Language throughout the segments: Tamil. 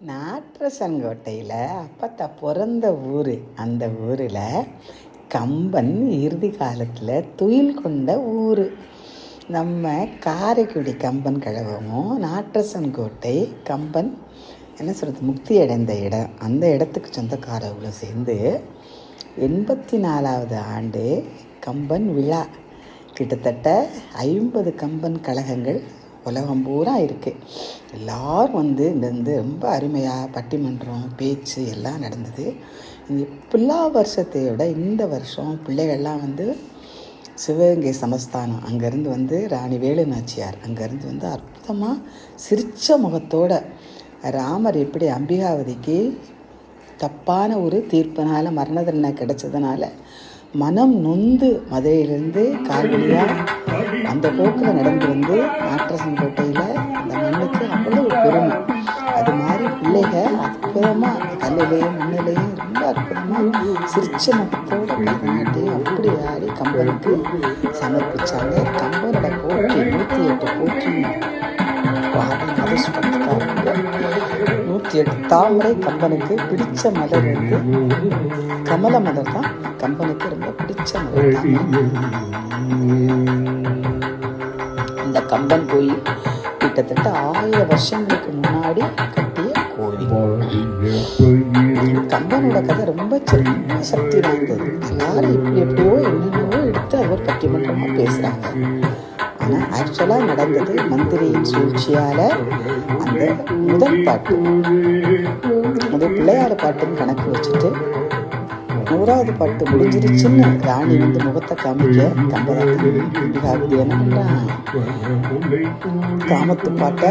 நாற்றசங்கோட்டையில் அப்பத்தா பிறந்த ஊர். அந்த ஊரில் கம்பன் இறுதி காலத்தில் துயில் கொண்ட ஊர். நம்ம காரைக்குடி கம்பன் கழகமும் நாற்றசன்கோட்டை கம்பன் என்ன சொல்கிறது முக்தி அடைந்த இடம், அந்த இடத்துக்கு சொந்தக்காரர்களும் சேர்ந்து 84வது ஆண்டு கம்பன் விழா. கிட்டத்தட்ட 50 கம்பன் கழகங்கள் உலகம் பூரா இருக்குது. எல்லோரும் இந்த ரொம்ப அருமையாக பட்டிமன்றம் பேச்சு எல்லாம் நடந்தது. எல்லா வருஷத்தையோட இந்த வருஷம் பிள்ளைகள்லாம் சிவகங்கை சமஸ்தானம் அங்கேருந்து ராணி வேலு நாச்சியார் அங்கேருந்து அற்புதமாக சிரிச்ச முகத்தோட ராமர் எப்படி அம்பிகாவதிக்கு தப்பான ஒரு தீர்ப்பினால் மரண தண்டனை கிடைச்சதுனால மனம் நொந்து மதுரையிலேருந்து கால்வழியாக அந்த போக்கில் நடந்து நாற்றசங்கோட்டையில் அந்த மண்ணுக்கு அவ்வளோ பெருமை. அது மாதிரி பிள்ளைகள் அற்புதமாக கல்லிலையும் மண்ணிலையும் ரொம்ப அற்புதமாக சிரிச்ச முகத்தோட பரதநாட்டியம் அப்படி ஆடி கம்பனுக்கு சமர்ப்பித்தாங்க. கம்பனோட போற்றி 108 போற்றி 108 தாமரை கம்பனுக்கு பிடிச்ச மலர் கமல மலர் தான் கம்பனுக்கு ரொம்ப பிடிச்ச மலர். இந்த கம்பன் கோயில் கிட்டத்தட்ட 1000 வருஷங்களுக்கு முன்னாடி கட்டிய கோவில். கம்பனோட கதை ரொம்ப சக்தி வாய்ந்தது. எல்லாரும் எப்படியோ என்னென்னவோ எடுத்து அவர் பட்டிமன்றமாக பேசுகிறாங்க. ஆனால் ஆக்சுவலாக நடந்தது மந்திரியின் சூழ்ச்சியால் அந்த முதல் பாட்டு அது பிள்ளையார் பாட்டுன்னு கணக்கு வச்சுட்டு 100வது பாட்டு முடிஞ்சிருச்சுன்னு ராணி முகத்தை காமிக்க கம்பராத்தி என்ன பண்ணுறான், காமத்து பாட்டை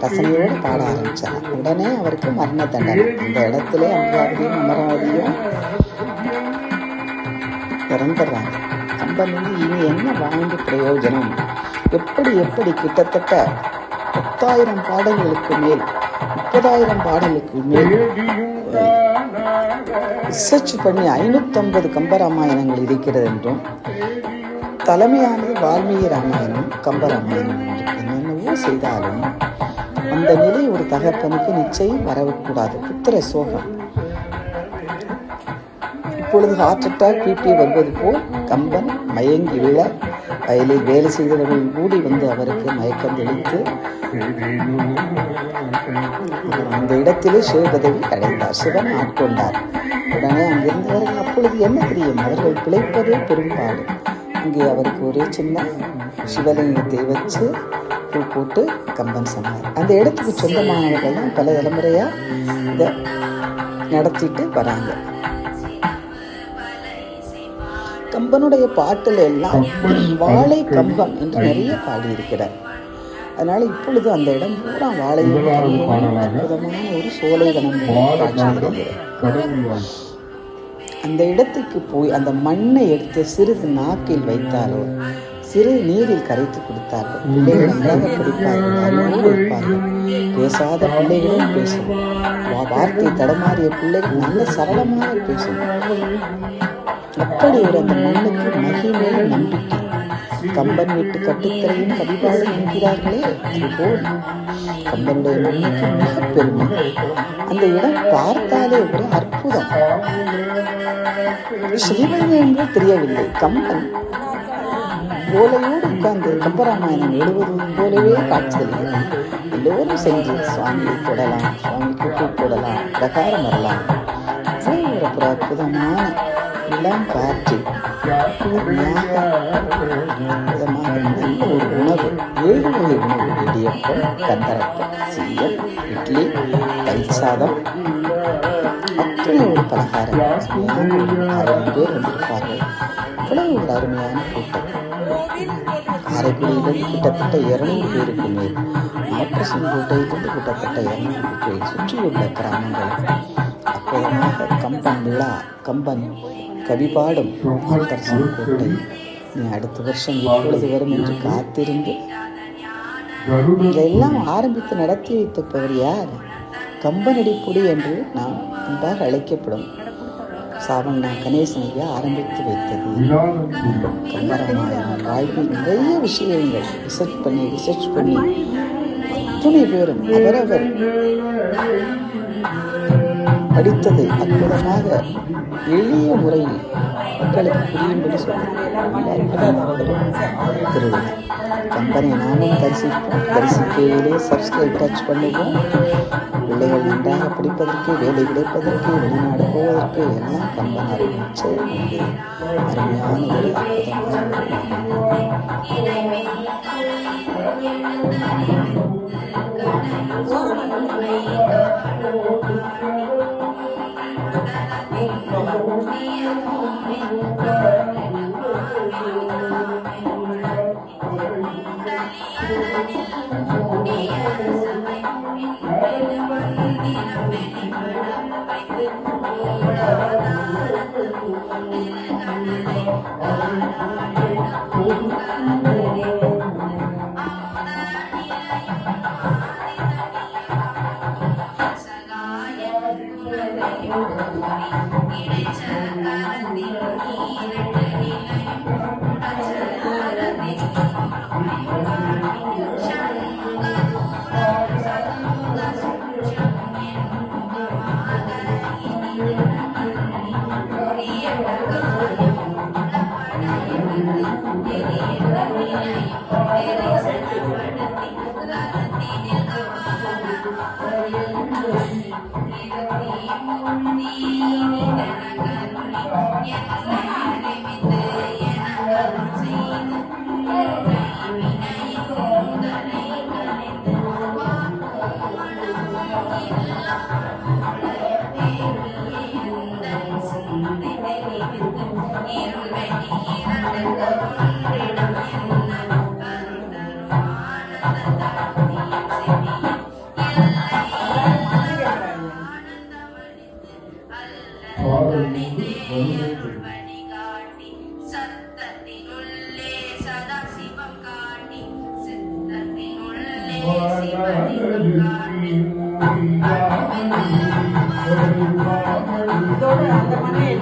ரசனையோடு பாட ஆரம்பிச்சாங்க. உடனே அவருக்கு மரண தண்டனை. இந்த இடத்துல அம்பிகாவதியும் அமராவதியும் இறந்துடுறாங்க. கம்பன் இனி என்ன வாழ்ந்து பிரயோஜனம், எப்படி கிட்டத்தட்ட 10,000 பாடல்களுக்கு மேல் 30,000 பாடலுக்கு மேல் ரிசர்ச் பண்ணி 550 கம்பராமாயணங்கள் இருக்கிறது என்றும் தலைமையானது வால்மீகி ராமாயணம் கம்பராமாயணம் என்னென்னவோ செய்தாலும் அந்த நிலை ஒரு தகப்பனுக்கு நிச்சயம் வரக்கூடாது. புத்திர சோகம். இப்பொழுது ஹார்ட் அட்டாக் பிபி வருவது போல் கம்பன் மயங்கி விழ வயலில் வேலை செய்தவர்கள் கூடி அவருக்கு மயக்கம் தெளித்து அந்த இடத்திலே சிவபதவி அடைந்தார். சிவன் ஆட்கொண்டார். உடனே அங்கிருந்தவர்கள் அப்பொழுது என்ன தெரியும், அவர்கள் பிழைப்பதே பெரும்பாடு. அங்கே அவருக்கு ஒரு சின்ன சிவலிங்கத்தை வச்சு பூ போட்டு கம்பன் சொன்னார். அந்த இடத்துக்கு சொந்தமானவர்கள் தான் பல தலைமுறையாக இதை நடத்திட்டு வராங்க. கம்பனுடைய பாட்டில் எல்லாம் வாழை கம்பம் என்று நிறைய பாடியிருக்கிறார். அதனால இப்பொழுது அந்த இடம் பூரா வாழையும் அற்புதமான ஒரு சோலை வனம் காட்சி. அந்த இடத்துக்கு போய் அந்த மண்ணை எடுத்து சிறிது நாக்கில் வைத்தாரோ சிறு நீரில் கரைத்து கொடுத்தார்கள். பிள்ளைகள் நன்றாக படிப்பார்கள், பேசாத பிள்ளைகளும் பேசும், வார்த்தை தடமாறிய பிள்ளைகள் நல்ல சரளமாக பேசும். அப்படி ஒரு அந்த மண்ணுக்கு மகிமையான நம்பிக்கை. கம்பன் வீட்டு கட்டுத்தரையும் கவிபாடும் என்கிறார்களே, அதுபோல் கம்பனுடைய மண்ணுக்கு மிக பெருமை. அந்த இடம் பார்த்தாலே ஒரு அற்புதம். சிவன் என்று தெரியவில்லை. கம்பன் ஓலையோடு உட்கார்ந்து கம்பராமாயணம் எழுதுவது போலவே காட்சியளிக்கிறார். எல்லோரும் சென்று சுவாமியை தொடலாம், சுவாமிக்கு பூ போடலாம், பிரகாரம் வரலாம். ஒரு அற்புதமான இளம் காற்று நல்ல ஒரு உணவு, 7 வகை உணவு, இடியப்பம், கந்தரப்பம், சீயம், இட்லி, தயிர் சாதம், அத்தனை ஒரு பலகாரம். 1000 பேர் வந்திருப்பார்கள். அவ்வளவு ஒரு அருமையான கூட்டம். காரைக்குடியிலிருந்து கிட்டத்தட்ட 200 பேருக்கு மேல், நாற்றசங்கோட்டையிலிருந்து கிட்டத்தட்ட 200 பேர், சுற்றியுள்ள கிராமங்கள் அற்புதமாக கம்பன் விழா, கம்பன் கவிபாடும் நாற்றசங்கோட்டை. நீ அடுத்த வருஷம் எப்பொழுது வரும் என்று காத்திருந்து இதெல்லாம் ஆரம்பித்து நடத்தி வைத்தப்பவர் யார்? கம்பனடிப்புடி என்று நாம் அன்பாக அழைக்கப்படும் சாவண்ணா கணேசன் ஐயா ஆரம்பித்து வைத்தது. கம்பராமாயணம் வாழ்வில் நிறைய விஷயங்கள் ரிசர்ச் பண்ணி அத்துணை பேரும் அவரவர் படித்ததை அற்புதமாக எளிய முறையில் மக்களுக்கு புரியும்படி திருவிழா. கம்பனை நாமும் தரிசிக்கையிலே சப்ஸ்கிரைப் டச் பண்ணுவோம். பிள்ளைகள் நன்றாக படிப்பதற்கு, வேலை கிடைப்பதற்கு, வெளிநாடு போவதற்கு எல்லாம் கம்பன் ஆரம்பிச்சு அருமையான ஒரு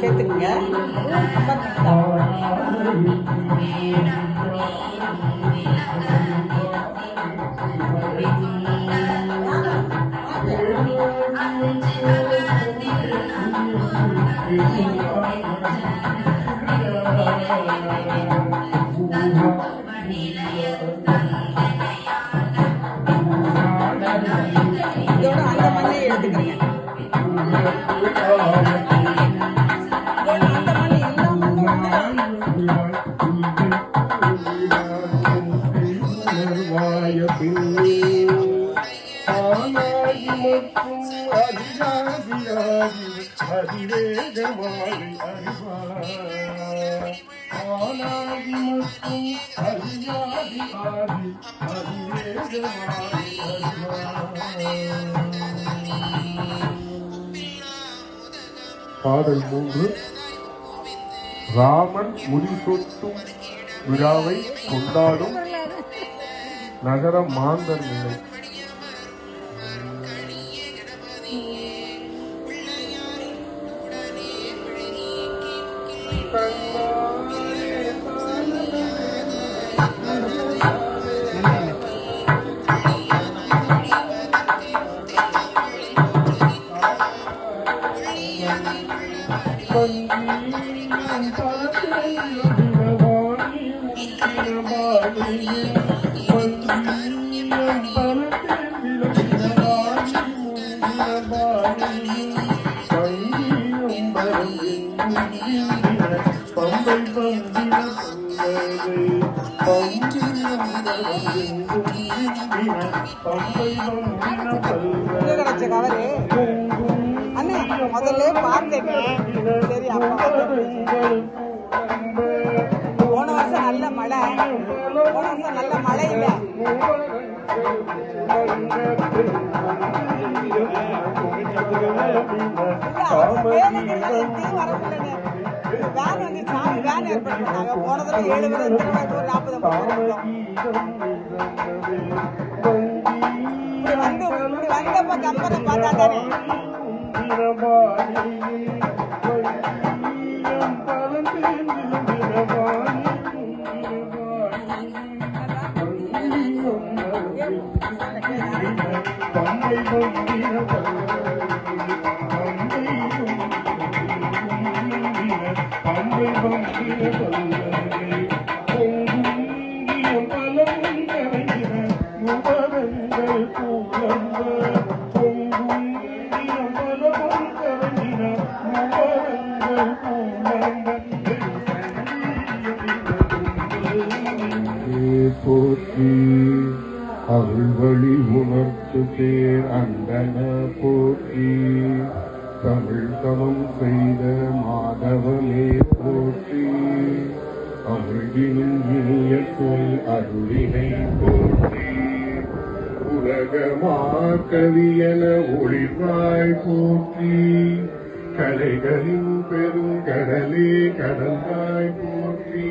சேர்த்துக்குங்க. இதோட அந்த மண்ணை எடுத்துக்கிறேங்க. பாடல் 3. ராமன் முடிசொட்டும் விழாவை கொண்டாடும் நகர மாந்தர் நிலை. முதல்ல பார்த்தேன். சரி, போன வருஷம் நல்ல மழை, போன வருஷம் நல்ல மழை இல்ல. வேன் வந்து சாமி வேன் ஏற்பாடு பண்ணாங்க. போன தடவை 7 பேர், 40 வந்தப்ப கம்பனை பார்த்தா தானே போற்றி அருள்வழி உணர்த்து பேர் அந்தன போற்றி தமிழ் தவம் செய்த மாதவமே போற்றி அமிழ்தினும் இனிய சொல் அருளினை போற்றி உலகமாக்கவியன ஒளிர்வாய் போற்றி கலைகளின் பெருங்கடலே கடந்தாய் போற்றி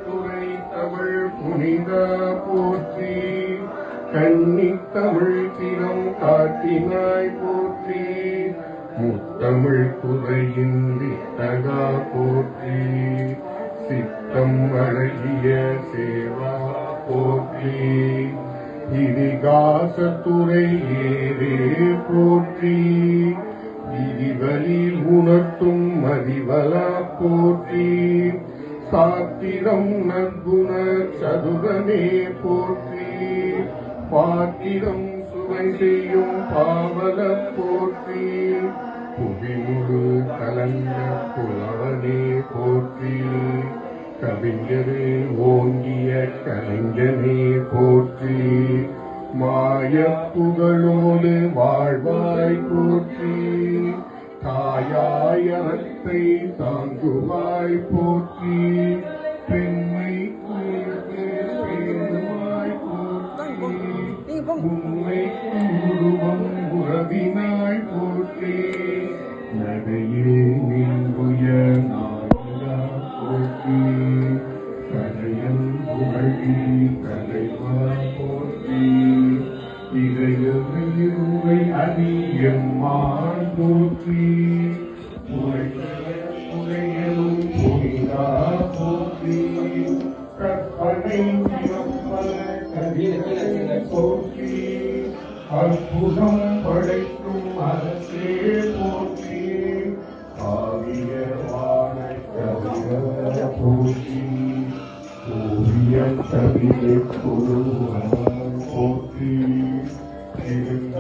துறை தமிழ் புனிதா போற்றி கன்னித் தமிழ் திறம் காட்டினாய் போற்றி முத்தமிழ் துறையின் வித்தகா போற்றி சித்தம் அழகிய சேவா போற்றி இதிகாசத்துறை ஏரே போற்றி விதிவலில் உணர்த்தும் மதிவலா போற்றி சாத்திரம் நற்குண சதுரனே போற்றி பாத்திரம் சுவை செய்யும் பாவல போற்றி புவிமுழு கலந்த புலவனே போற்றி கவிஞரே ஓங்கிய கலைஞனே போற்றி மாய புகழோடு வாழ்வாய் போற்றி தாயாயத்தை தாங்குவாய் போற்றி பெண்மை பேருவாய் போற்றி உண்மை உருவம் உறவினாய் போற்றி நடையே நீங்குய நாயுடா போற்றி கலையன் புகழி கலைவாய் போற்றி இறையுவை அதியம்மான் போற்றி உரையலும் புனிதா போற்றி கற்பனை போற்றி அற்புதம் படைக்கும் அரசே போற்றி ஆவியவான கவிய போற்றி ஓவியம் கவிதை குருவான் போற்றி இருந்த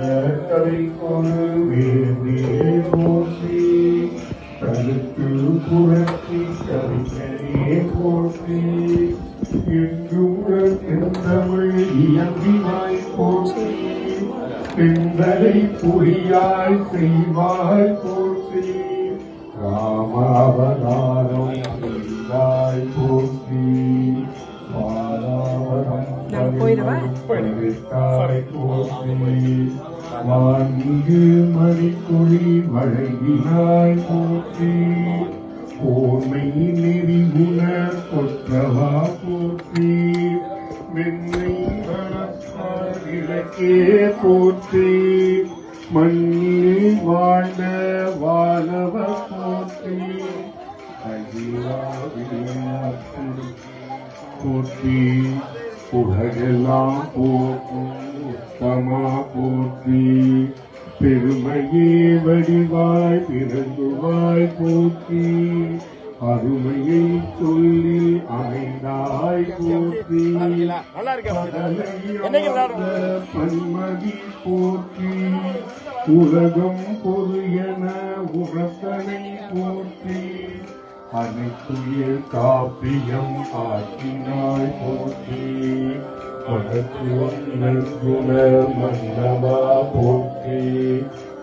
கதை கொடு வேண்டியே போற்றி கருத்து புரட்சி கவிஞரே போற்றி தமிழ் இயம்பினாய் போற்றி பெண்களை புரியாய் செய்வாய் போற்றி ராமாவதாரம் செய்தாய் போற்றி வான்மிகு மணிக்குழி வழங்கினாய் போற்றி போர்மை நெறி குண கொற்றவா போற்றி மென்மை இலக்கே போற்றி மண்ணில் வாழ்ந்த வானவ போற்றி போற்றி உலகெல்லாம் போற்றும் உத்தமா போற்றி பெருமையே வடிவாய் பிறந்துவாய் போற்றி அருமையை சொல்லி அமைந்தாய் போற்றி பன்மதி போற்றி உலகம் பொருயன உறத்தனை போற்றி அனைத்துயிர் காப்பியம் ஆக்கினாய் போற்றி குண மன்னவா போற்றி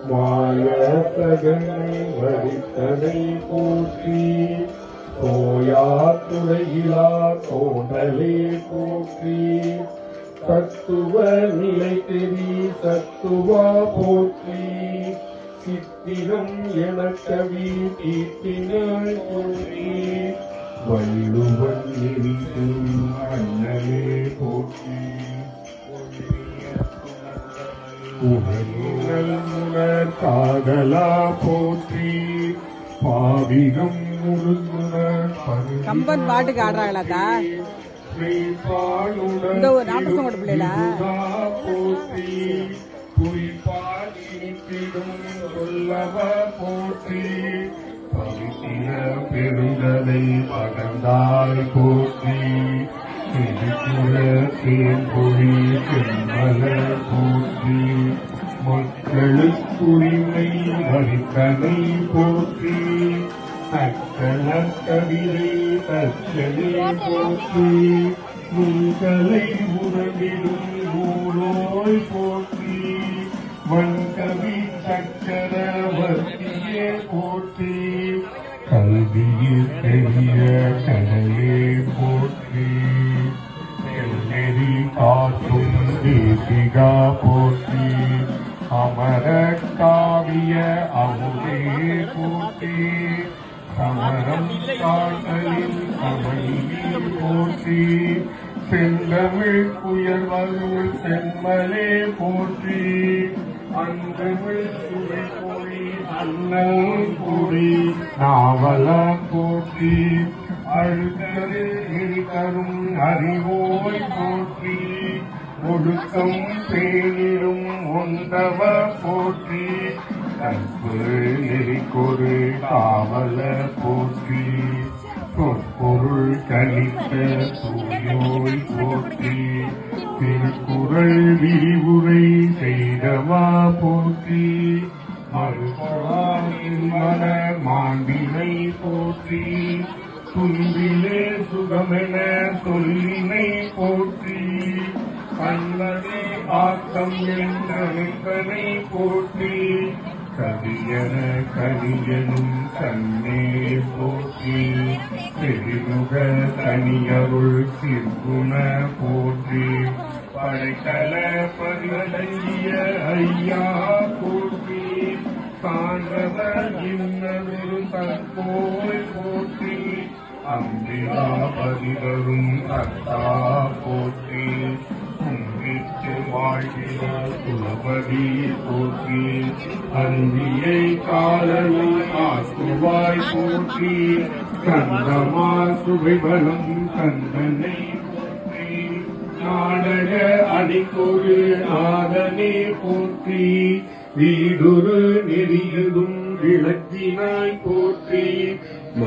மாய சகனை வடித்தனை போற்றி தோயா துறையிலா தோன்றலே போற்றி தத்துவ நிலை தெரி சத்துவா போற்றி சித்திரம் எனக்கவி தீட்டினாய் போற்றி வள்ளுவன் இருக்கும் அண்ணலே போற்றி உணர் காதலா போற்றி பாவிகம் முழுங்குணர் கம்பன் பாட்டுக்கு ஆடுறாங்களாத்தா இந்த ஒரு 40 பிள்ளைல போற்றி குறிப்பால் இனித்திடும் சொல்லவ போற்றி பவித்திர பெருந்தலை பகர்ந்தாய் போற்றி திருக்குற தேன்பொழி செம்மலர் போற்றி மக்களுக்குரிமை வலித்தனை போற்றி தக்கல கவிதை தச்சனை போற்றி முன்கலை உறவிடும் ஊரோய் போற்றி வன்கவி சக்கரவர்த்தியே போற்றி கல்வியில் பெரிய கடலே போற்றி நெறி காற்றும் தேசிகா போற்றி அமர காவிய அமுதே போற்றி சமரம் காட்டலில் கமலில் போற்றி செந்தமிழ் புயல்வருள் செம்மலே போற்றி அந்தமிழ் சுவை பொழி அண்ணல் பொறி நாவல போற்றி அழுத்தது தரும் அறிவோய் போற்றி ஒடுக்கம் பேணிடும் ஒன்றவ போற்றி கற்பு நெறிக்கொரு காவல போற்றி சொற்பொருள் கணித்த தூயோய் போற்றி திருக்குறள் விரிவுரை செய்தவா போற்றி மறுபொருள் மன மாண்டினை போற்றி துன்பிலே சுகமென சொல்லினை போற்றி கண்ணனே ஆக்கம் என்றனை போற்றி கவியன கவியனும் கண்ணே போற்றி பெருமுக தனியருள் சிற்குண போற்றி படைக்கல பரிவலங்கிய ஐயா போற்றி சான்றவர் இன்னொரு தற்போய் போற்றி அம்பிகா பதிவரும் அத்தா போற்றி கும்பிட்டு வாழ்கிற குலபதி போற்றி அந்தியை காலனும் ஆக்குவாய் போற்றி கந்தமா சுவைபலம் கந்தனை போற்றி நாடக அடிக்கொரு நாதனே போற்றி வீடுரு நெறியதும் விளக்கினாய் போற்றி